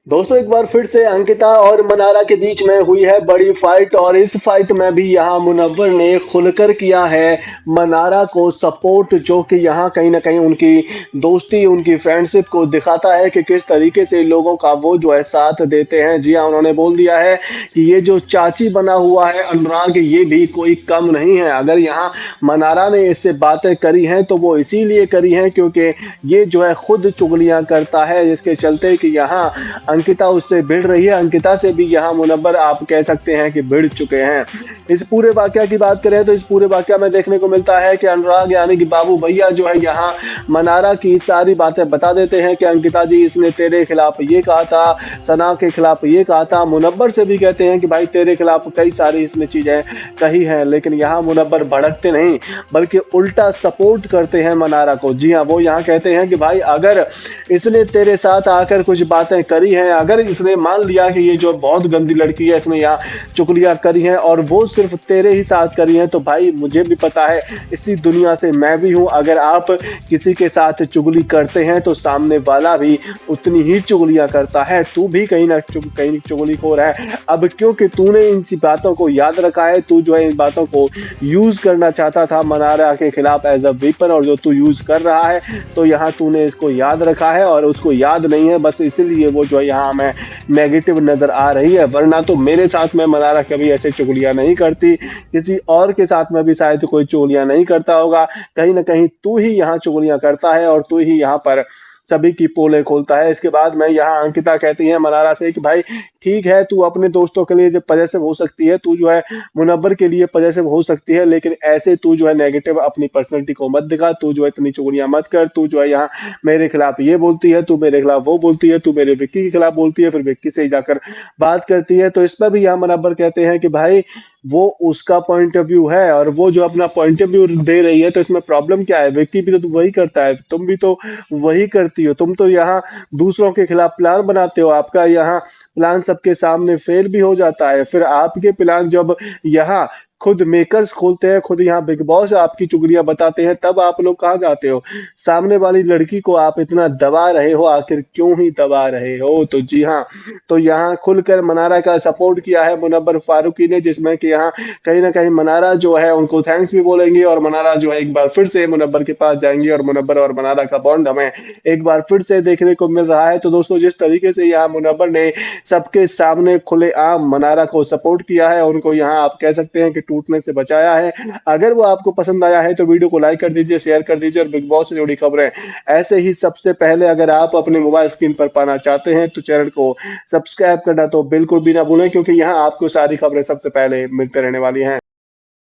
दोस्तों एक बार फिर से अंकिता और मनारा के बीच में हुई है बड़ी फाइट और इस फाइट में भी यहाँ मुनव्वर ने खुलकर किया है मनारा को सपोर्ट, जो कि यहाँ कहीं ना कहीं उनकी दोस्ती, उनकी फ्रेंडशिप को दिखाता है कि किस तरीके से लोगों का वो जो है साथ देते हैं। जी हाँ, उन्होंने बोल दिया है कि ये जो चाची बना हुआ है अनुराग, ये भी कोई कम नहीं है। अगर यहाँ मनारा ने इससे बातें करी हैं तो वो इसीलिए करी हैं क्योंकि ये जो है खुद चुगलियां करता है, जिसके चलते कि यहाँ अंकिता उससे भिड़ रही है। अंकिता से भी यहाँ मुनव्वर आप कह सकते हैं कि भिड़ चुके हैं। इस पूरे वाकया की बात करें तो इस पूरे वाकया में देखने को मिलता है कि अनुराग यानी कि बाबू भैया जो है यहाँ मनारा की सारी बातें बता देते हैं कि अंकिता जी, इसने तेरे खिलाफ ये कहा था, सना के खिलाफ ये कहा था। मुनव्वर से भी कहते हैं कि भाई तेरे खिलाफ कई सारी इसने चीजें कही हैं, लेकिन यहाँ मुनव्वर भड़कते नहीं बल्कि उल्टा सपोर्ट करते हैं मनारा को। जी हाँ, वो यहाँ कहते हैं कि भाई अगर इसने तेरे साथ आकर कुछ बातें करी हैं, अगर इसने मान लिया कि ये जो बहुत गंदी लड़की है इसने यहाँ चुगलियां करी हैं और वो सिर्फ तेरे ही साथ करी हैं, तो भाई मुझे भी पता है, इसी दुनिया से मैं भी हूं। अगर आप किसी के साथ चुगली करते हैं तो सामने वाला भी उतनी ही चुगलियां करता है। तू भी कहीं चुगलीखोर है। अब क्योंकि तूने इन सी बातों को याद रखा है, तू जो है इन बातों को यूज करना चाहता था मनारा के खिलाफ एज अ वेपन, और जो तू यूज कर रहा है तो यहाँ तूने इसको याद रखा है और उसको याद नहीं है, बस इसीलिए वो जो है यहाँ हमें नेगेटिव नजर आ रही है। वरना तो मेरे साथ में मनारा कभी ऐसे चुगलियां नहीं करती, किसी और के साथ में भी शायद कोई चुगलियां नहीं करता होगा। कहीं ना कहीं तू ही यहाँ चुगलियां करता है और तू ही यहाँ पर सभी की पोले खोलता है। इसके बाद में यहाँ अंकिता कहती है मनारा से कि भाई ठीक है, तू अपने दोस्तों के लिए जब पजेसिव हो सकती है, तू जो है मुनव्वर के लिए पजेसिव हो सकती है, लेकिन ऐसे तू जो है नेगेटिव अपनी पर्सनैलिटी को मत दिखा। तू जो है इतनी चुगलियां मत कर। तू जो है यहाँ मेरे खिलाफ ये बोलती है, तू मेरे खिलाफ वो बोलती है, तू मेरे विक्की के खिलाफ बोलती है, फिर विक्की से ही जाकर बात करती है। तो इसमें भी यहाँ मुनव्वर कहते हैं कि भाई वो उसका पॉइंट ऑफ व्यू है और वो जो अपना पॉइंट ऑफ व्यू दे रही है, तो इसमें प्रॉब्लम क्या है? विक्की भी तो वही करता है, तुम भी तो वही करती हो। तुम तो यहाँ दूसरों के खिलाफ प्लान बनाते हो, आपका यहाँ प्लान सबके सामने फेल भी हो जाता है। फिर आपके प्लान जब यहाँ खुद मेकर्स खोलते हैं, खुद यहाँ बिग बॉस आपकी चुगलियां बताते हैं, तब आप लोग कहाँ जाते हो? सामने वाली लड़की को आप इतना दबा रहे हो, आखिर क्यों ही दबा रहे हो? तो जी हाँ, तो यहाँ खुलकर मनारा का सपोर्ट किया है मुनव्वर फारूकी ने, जिसमें कि यहाँ कहीं ना कहीं मनारा जो है उनको थैंक्स भी बोलेंगे और मनारा जो है एक बार फिर से मुनव्वर के पास जाएंगे और मुनव्वर और मनारा का बॉन्ड हमें एक बार फिर से देखने को मिल रहा है। तो दोस्तों, जिस तरीके से यहाँ मुनव्वर ने सबके सामने खुलेआम मनारा को सपोर्ट किया है, उनको यहाँ आप कह सकते हैं कि टूटने से बचाया है। अगर वो आपको पसंद आया है तो वीडियो को लाइक कर दीजिए, शेयर कर दीजिए और बिग बॉस से जुड़ी खबरें ऐसे ही सबसे पहले अगर आप अपने मोबाइल स्क्रीन पर पाना चाहते हैं तो चैनल को सब्सक्राइब करना तो बिल्कुल भी ना भूलें, क्योंकि यहाँ आपको सारी खबरें सबसे पहले मिलते रहने वाली हैं।